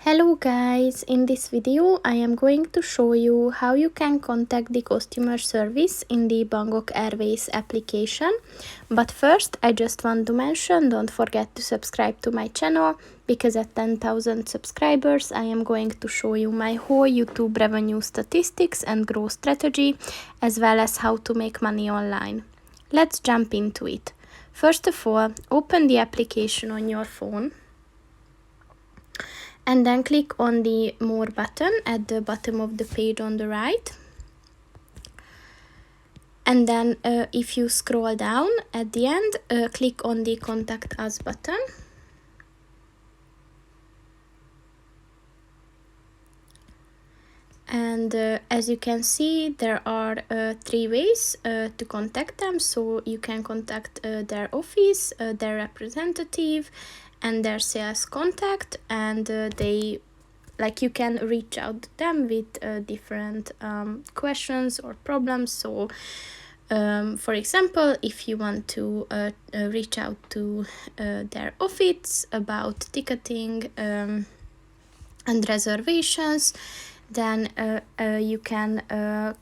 Hello guys, in this video I am going to show you how you can contact the customer service in the Bangkok Airways application. But first I just want to mention, don't forget to subscribe to my channel, because at 10,000 subscribers I am going to show you my whole YouTube revenue statistics and growth strategy, as well as how to make money online. Let's jump into it. First of all, open the application on your phone. And then click on the More button at the bottom of the page on the right. And then if you scroll down at the end, click on the Contact Us button. And as you can see, there are 3 ways to contact them. So you can contact their office, their representative, and their sales contact, and you can reach out to them with different questions or problems. So for example, if you want to reach out to their office about ticketing and reservations, then you can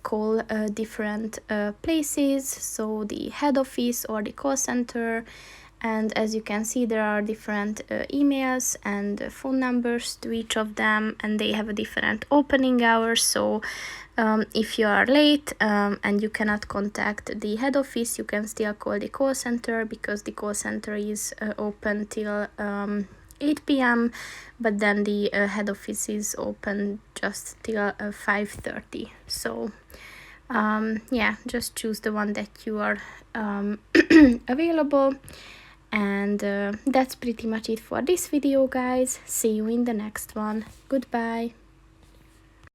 call different places, so the head office or the call center. And as you can see, there are different emails and phone numbers to each of them, and they have a different opening hours. So if you are late and you cannot contact the head office, you can still call the call center, because the call center is open till 8 p.m. but then the head office is open just till 5:30. So yeah, just choose the one that you are available. And that's pretty much it for this video, guys. See you in the next one. Goodbye.